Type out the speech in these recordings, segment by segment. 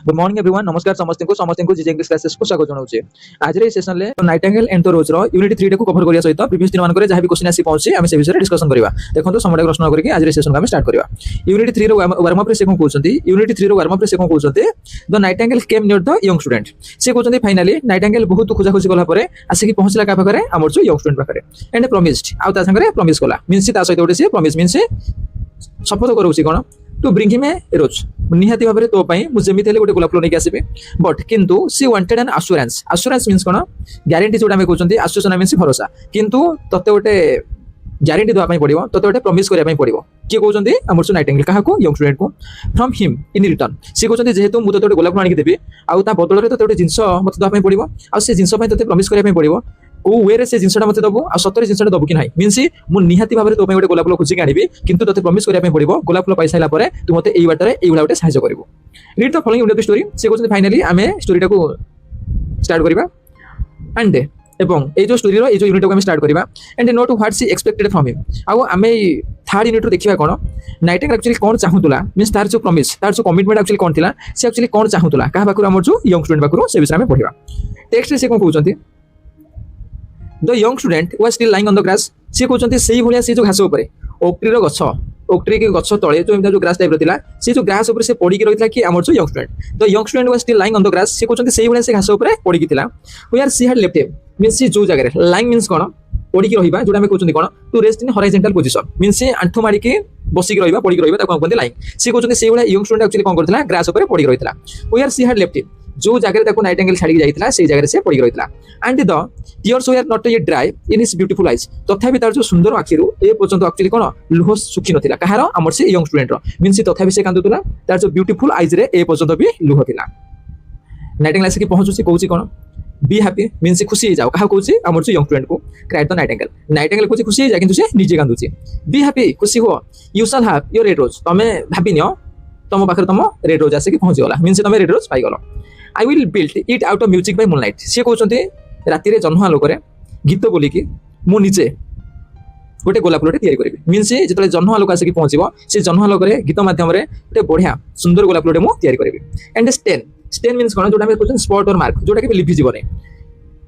Good morning everyone नमस्कार समस्त को जीजे इंग्लिश क्लासेस को स्वागत जनाउछे। आज रे सेशन ले नाइटिंगेल एंड द रोज रो यूनिट 3 को कवर करिया सहित प्रीवियस दिन मान करे जहां भी क्वेश्चन आसी पहुंचे हम से विषय डिस्कशन करबा। देखंतु समय प्रश्न करके आज रे सेशन को हम स्टार्ट करबा। यूनिट 3 रो वार्म अप रे से कोन कहउछंती यूनिट 3 रो वार्म अप रे से कोन कहउछंती the nightingale came near the young student. से कहउछंती फाइनली नाइटिंगेल बहुत खोजा खोजी कला परे आसी कि पहुंचला का पाखरे हमर जो यंग स्टूडेंट पाखरे एंड प्रॉमिस्ड आ ता संगे प्रॉमिस कला मींस ता सहित ओटे से प्रॉमिस मींस शपथ करूची कोन टू ब्रिंग हिम ए रोज निहाती भाबरे तो पई मु जेमिति हेले गोटे गोलाप फूल नेकी आसीबे बट किंतु she wanted an assurance means कोन ग्यारंटी जोटा हम कहउछंती आश्वासन मींस भरोसा किंतु तते गोटे ग्यारंटी देवा पई पड़िबो तते गोटे प्रॉमिस करिया पई पड़िबो कि कहउछंती हमर नाइटिंगेल काहा को यंग स्टूडेंट को फ्रॉम हिम इन रिटर्न से कहउछंती जेहेतु मु तते गोटे गोलाप फूल आनी देबी आ ता बदल रे तते गोटे जिंस मते देवा पई पड़िबो आ से जिंस पई तते प्रॉमिस करिया पई पड़िबो को वे रे से जिंसटा मते दबो आ सतरे जिंसटा दबो कि नाही मींस मु निहाती भाबरे तो पई गोटे गोलाप फूल खुजी आनिबी किंतु तते प्रॉमिस करिया पई पड़िबो गोलाप फूल पैसाइला परे तू मते एई बाटरे एई गोटे सहायता करिवो। Read the following unit of story से कहउछंती फाइनली आमे स्टोरीटा को स्टार्ट करिबा एंड एवं ए जो स्टोरी रो ए जो यूनिट को हम स्टार्ट करिबा and note what she expected from him. आ आमे थर्ड यूनिट रो देखिबा कोन नाइटिंगेल एक्चुअली कोन चाहुतला मींस तार जो प्रॉमिस तार जो कमिटमेंट एक्चुअली कोन थिला से एक्चुअली कोन चाहुतला काहा बाकुर हमर जो यंग स्टूडेंट बाकुर से विषय में पढिबा। टेक्स्ट से कोन कहउछंती the young student was still lying on the grass से कहउछंती सेही भलिया से जो घास ऊपर ओक ट्री के गछ तळे जो ग्रास टाइप रथिला से जो ग्रास ऊपर से पड़ी के रहितला कि हमर जो young student was still lying on the grass से कहउछंती सेही भलिया से घास ऊपर पड़ी के थिला where she had left him means से जो जगह रे लाइंग मींस कोन पड़ी के रहिबा जोटा हम कहउछंती कोन to rest in horizontal position means से आंठो मारी के बसी के रहिबा पड़ी के रहिबा ताको कहउछंती लाइंग से कहउछंती सेही भलिया यंग स्टूडेंट एक्चुअली कोन करथिला ग्रास ऊपर पड़ी के रहितला where she had left him जो जगह ताको नाइटिंगेल छाड़ी जाइतला से जगह से पड़ी रहितला and the tears were not yet dry in his beautiful eyes तथापि तार जो सुंदर आखिरु ए पर्यंत एक्चुअली कोन लुह सुखी नथिला कहार हमर से यंग स्टूडेंट रो मींस तथापि से कांदुतला तार जो ब्यूटीफुल आईज रे ए पर्यंत भी लुह थिला। नाइटिंगेल से कि पहुंचुसी कहउची कोन बी हैप्पी मींस खुशी हो जाओ कहा कहउची हमर जो यंग स्टूडेंट को क्राइड द नाइटिंगेल कहउची खुशी हो जा किंतु से निजे कांदुची बी हैप्पी खुशी हो you shall have your red rose तमे भाबी नियो तम पाखरे तम रेड रोज आसे कि पहुंची गला मींस तमे रेड रोज पाई गलो। I will build it out of music by moonlight से कहउचंती राति रे जन्म आलोक रे गीत बोली कि मु निजे गोटे गोलाप फूलटे तैयारी करिबी मींस जेतले जन्म आलोक आसे कि पहुंचीबो से जन्म आलोक रे गीत माध्यम रे गोटे बढ़िया सुंदर गोलाप फूलटे मु तैयारी करिबी। एंड स्टेन मींस कोन जोटा हम कहउछन स्पॉट और मार्क जोटा कि लिभि जीवने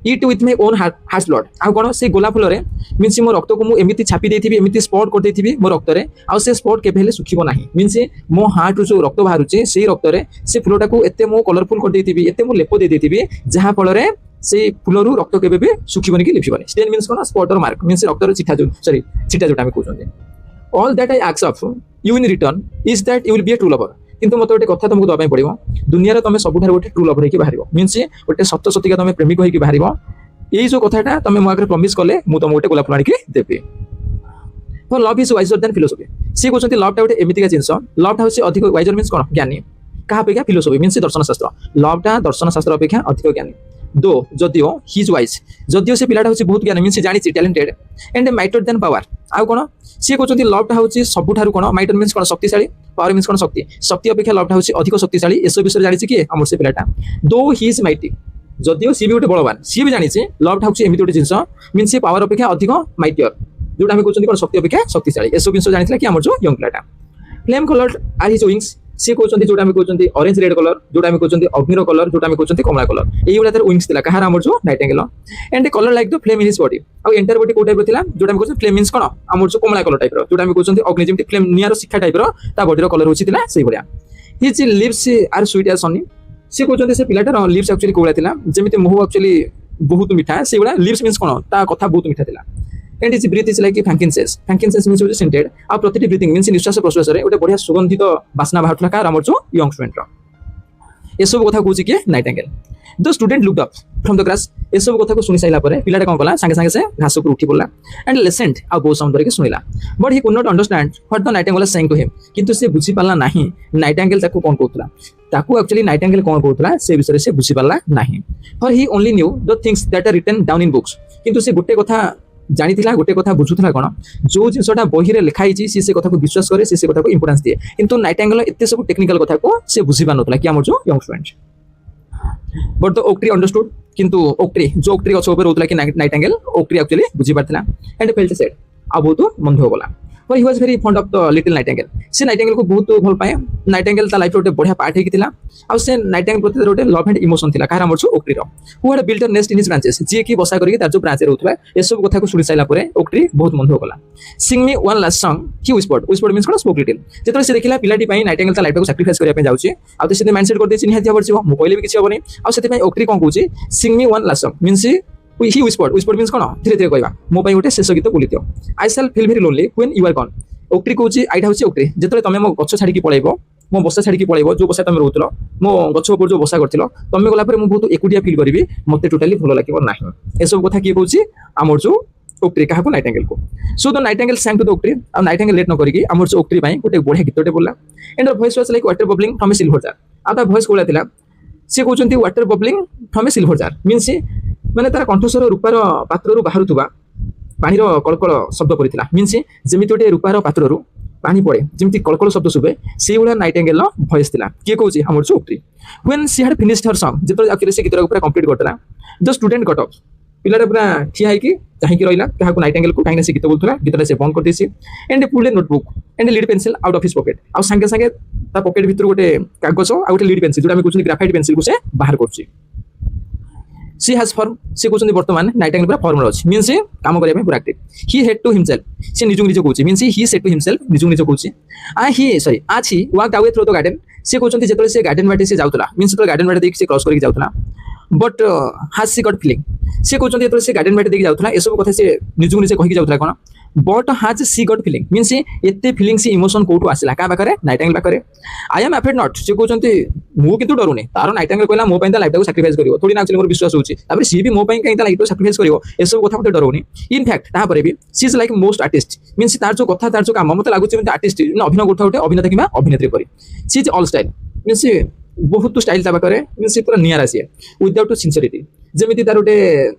it with my own heart blood आ कोन से गोलाप फूल रे मींस मो रक्त को मु एमिति छापी देथिबी एमिति स्पॉट कर देथिबी मो रक्त रे आ से स्पॉट केबे हेले सुखिबो नाही मींस मो हार्ट जो रक्त बाहरुचे से रक्त रे से फूलटा को एते मो कलरफुल कर देथिबी एते मो लेपो दे देथिबी जहां फल रे से फूलरू रक्त केबे भी सुखिबोनी कि लिभिबोनी। स्टेन मींस कोन स्पॉट और मार्क मींस रक्त रे चिठा जोटा हम कहउछन all that I ask of you in return is that you will be a true lover किंतु मत गोटे कथा तुमको दबाई पड़ो दुनिया तुम सबुठार गोटे ट्रू लवर होकर बाहर मींस गोटे सत्य सतिका तुम प्रेमिक होकर बाहर ये जो कथाटा तुम मो आगे प्रॉमिस कले मु तुम गोटे गोलाप फूल आनिक देबी। For love is visor then philosophy से कहते लवटा गोटे एमितिका जिनस लवटा हूँ अधिक वाइजर मींस कौन ज्ञानी क्या अपेक्षा फिलोसफी मींस दर्शन शास्त्र लवटा दर्शन शास्त्र अपेक्षा अधिक ज्ञानी दो जदियो ही इज वाइज जदियो से पिलाटा हूँ बहुत ज्ञानी मींस जानी talented and mightier than power आउ कौन सी कहते लवटा हूँ सबुठार कौन माइटर मींस कौन शक्तिशाली पावर मींस कौन शक्ति अपेक्षा लवटा हूँ अधिक शक्तिशाली एसब विषय जानी किए आम से पिलाटा दो ही इज माइटी जदियो सी भी गोटे बलवान सी भी जानी लवटा हूँ एमती गोटे जिनस मीन से पावर अपेक्षा अधिक माइटियर जोटा हम कहते कौन शक्ति अपेक्षा शक्तिशाली एसब जिन जानी कि आम जो यंग पिलाटा flame colour are his wings सी कहते जोटा हम कहते ऑरेंज रेड कलर जोटा हम कहते अग्निर कलर जोटा हम कहते कमला कलर यही भाई विंग्स था कहार आम जो nightingale and colour like the flame in his body आ एंटायर बॉडी को टाइप था जोटा हम कहते फ्लेम मींस कौन आम जो कमला कलर टाइप जोटा हम कहते अग्नि जमी फ्लेम निआर शिखा टाइप ता बॉडी कलर होता से भाया his lips are sweet as sunny से कहते से पिलाटार लिप्स एक्चुअली कोला थिला जेमिति मुह एक्चुअली बहुत मीठा से गुड़ा लिप्स मींस कोन ता कथा बहुत मीठा थिला and his breath is like frankincense means scented आ प्रतिटी ब्रीथिंग मींस निश्वास प्रश्वास रे गोटे बढ़िया सुगंधित बासना बाहरला का हमर जो यंग स्टूडेंट रो ए सब कथा कहूची कि nightingale the student looked up from the grass ए सब कथा को सुनि साइला परे पिलाटा कोन कला संगे संगे से घास ऊपर उठी पड़ला एंड लिसनड आ बहुत साउंड करके सुनिला but he could not understand what the nightingale was saying to him किंतु से बुझी पाला नाही नाइटिंगेल ताको कोन कहउतला ताको एक्चुअली नाइटिंगेल कोन कहउतला से विषय से बुझी पाला नाही for he only knew the things that are written down in books किंतु से गोटे कथा जानिथिला गोटे कथा बुझुथला कोन जो जिंसटा बही रे लिखाई छि से कथा को विश्वास करे से कथा को इंपोर्टेंस दिए किंतु नाइटिंगेल एते सब टेक्निकल कथा को से बुझी पानथला कि हमर जो young student but the oak tree understood किंतु ओक ट्री जो ओक ट्री गछ ऊपर होतला कि नाइटिंगेल ओक ट्री एक्चुअली बुझी पारथिला एंड फेल्ट सेड आ बहुत मन हो गला he was very fund of the little Nightingale से नाइटिंगेल को बहुत भल पाए नाइटिंगेल ता लाइफ रो बढ़िया पार्ट हेकितिला आ से नाइटिंगेल प्रति रोटे लव एंड इमोशन थिला कार हमर छु ओक्ट्री रो who had built a nest in his branches जे की बसा करके तार जो ब्रांच रे रहथबा ए सब कथा को सुनि साइला परे ओक्ट्री बहुत मन हो गला सिंग मी वन लास्ट सॉन्ग ही विस्पर्ड मींस कोन स्पोक लिटिल जेतले से देखिला पिलाटी पई नाइटिंगेल ता लाइफ को सैक्रिफाइस करिया पे जाउची आ से माइंडसेट कर देछि निहाती हबरछि मु कहले भी किछि हबनी आ सेति पई ओक्ट्री कोन कहूची sing me one last song means he whispered means कोन धीरे धीरे कहबा मो पई गोटे शेष गीत बोली दियो I shall feel very lonely when you are gone oak tree कहूची आइटा होची ओक्ट्री जेतले तमे मो गछ छाडी की पळेबो मो बसा छाडी की पळेबो जो बसा तमे रहउतलो मो गछ ऊपर जो बसा करथिलो तमे गला परे मु बहुत एकुटिया फील करबी मते टोटली भलो लागिबो नाही ए सब कथा की कहूची आमर जो ओक्ट्री काहा को नाइटिंगेल को so the nightingale sang to the oak tree आ नाइटिंगेल लेट न करिकी आमर जो ओक्ट्री पई गोटे बढ़िया गीतटे बोलला and voice was like water bubbling from a silver jar आ ता वॉइस कोला थिला से कहउचंती water bubbling from a silver jar means माने तार कंठस्वर रूपार पात्ररू बाहरुतबा पानी रो कळकळ शब्द परिथिला मींस जेमिति गोटे रूपार पात्ररू पानी पड़े जमी कलकल शब्द शुभे से भाया नाइटिंगेल भॉइस थिला किए कहूँ हमर जो oak tree when she had finished her song जेतले आखिर से गीत पूरा कंप्लीट करतला द स्टूडेंट गट अप पिलाटा पूरा ठिया है कि चाहि रहा क्या नाइटिंगेल को कहीं से गीत बोलूला गीतटा से बंद कर देसी and pulled a notebook and lead pencil out of his pocket आ संगे संगे ता पॉकेट भीतर गोटे कागज आ गोटे लीड पेंसिल जोटा हम कहउछन ग्राफाइट पेंसिल को से बाहर करछि सी हैज फॉर्म से कहउछन वर्तमान नाइटिंगेल पूरा फॉर्मूला अछि मींस काम करिया पूरा active he said to himself से निजुग निज कहउछि means he said to himself निजुग निज कहउछि आज he walk away through the garden से कहउछन जेतले से गार्डन बाटे से जाउतला मींस तो गार्डन बाटे देख से क्रॉस करके जाउतला but has she got feeling से कहउछन जेतले से गार्डन बाटे देख जाउतला ए सब कथा से निजुग निज कहि जाउतला कोन but has she got feeling means एते फीलिंग सी इमोशन कोठु आसिला का बाकरे नाइटिंगेल बाकरे आई एम अफ्रेड नॉट से कहउछन मु किंतु डरुनी तारो नाइटिंगेल कहला मो पई ता लाइफ को सैक्रिफाइस करिवो थोड़ी ना एक्चुअली मोर विश्वास होची तापर सी भी मो पई कहीं ता लाइफ को सैक्रिफाइस करिवो ए सब कथा मते डरुनी इन फैक्ट ता परे भी she is like most artist means तार जो कथा तार जो काम मते लागुची मते आर्टिस्ट अभिनय करथा उठे अभिनेता किबा अभिनेत्री परी सी इज ऑल स्टाइल मींस बहुत स्टाइल ता पाखरे मींस पूरा नियर आसी विदाउट सिंसियरिटी जेमिति तार गोटे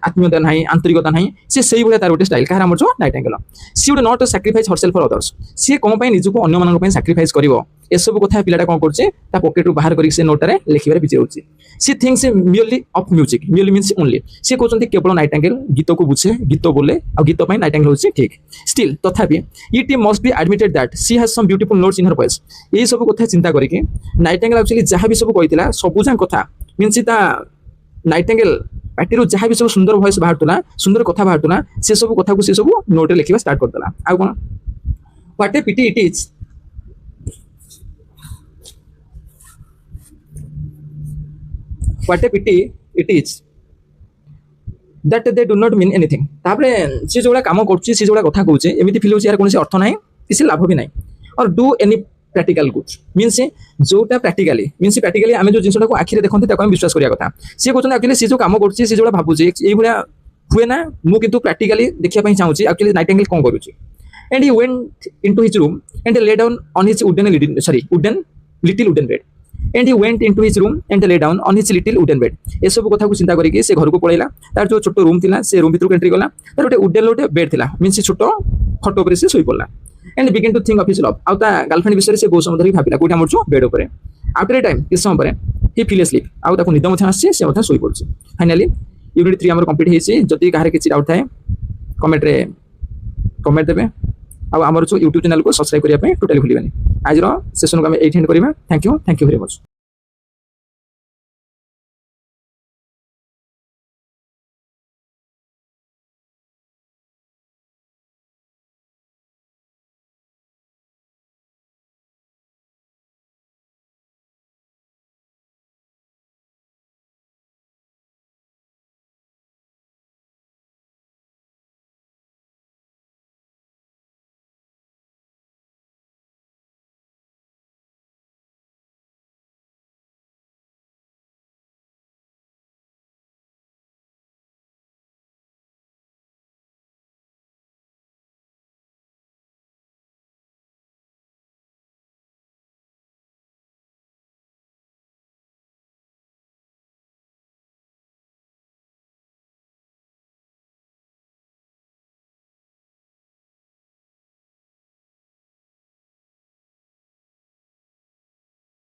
आत्मीयता नाही आंतरिकता नाही से सेही भले तार गोटे स्टाइल कहार हमर जो nightingale she would not sacrifice herself for others सी कोन पई निजुको अन्य मानक पई सैक्रिफाइस करिवो ए सब कथा पिलाटा कोन करछे ता पॉकेट रु बाहर करी से नोट रे लिखिबारे बिजी होची she thinks merely of music merely means only से कहउछन्ती केवल नाइटिंगेल गीत को बुझे गीत बोले आ गीत पई नाइटिंगेल होची ठीक स्टिल तथापि it must be admitted that she has some beautiful notes in her voice ए सब कथा चिंता करिके नाइटिंगेल एक्चुअली जहां भी सब कहितला सब जान कथा मींस ता नाइटिंगेल पार्टी जहाँ भी सब सुंदर वॉइस बाहर सुंदर कथा बाहर से सब कथा को से सब नोट लिखा स्टार्ट करदेला आ कौन what a pity it is what a pity it is that they do not mean anything तापरे से जोड़ा काम करछि से जोड़ा कथा कहउछि एमिति फील होछि यार कोनसे अर्थ नाही किसी लाभ भी नाही और do any practical goods means जोटा प्रैक्टिकली मींस प्रैक्टिकली आमे जो जिंसटा को आखिरे देखंते ताको हम विश्वास करिया कथा से कहउछन एक्चुअली से जो काम करछि से जोड़ा भाबुछि एई भलिया हुए ना मु किंतु प्रैक्टिकली देखिया पई चाहूछि एक्चुअली नाइटिंगेल कोन करूछि and he went into his room and lay down on his wooden little wooden bed and he went into his room and lay down on his little wooden bed ए सब कथा को चिंता करिके से घर को पळैला तार जो छोटो रूम थिला से रूम भीतर एंट्री गला तार गोटे वुडन लोटे बेड थिला मींस छोटो खट ऊपर से सोई पड़ला and begin to think of his love आउता गर्लफ्रेंड विषय से बहुत समय धरि भाबिला कोठा मोर जो बेड ऊपर आफ्टर ए टाइम किस समय पर ही फील स्लीप आउ ताको निद मथ आसी से मथ सोई पड़छ फाइनली यूनिट 3 हमर कंप्लीट हेछि जति काहरे किछि डाउट थाए कमेंट देबे आ हमर जो YouTube चैनल को सब्सक्राइब करिया पे टोटली भूलिबेनी आज रो सेशन को हम एट एंड करिबा थैंक यू वेरी मच।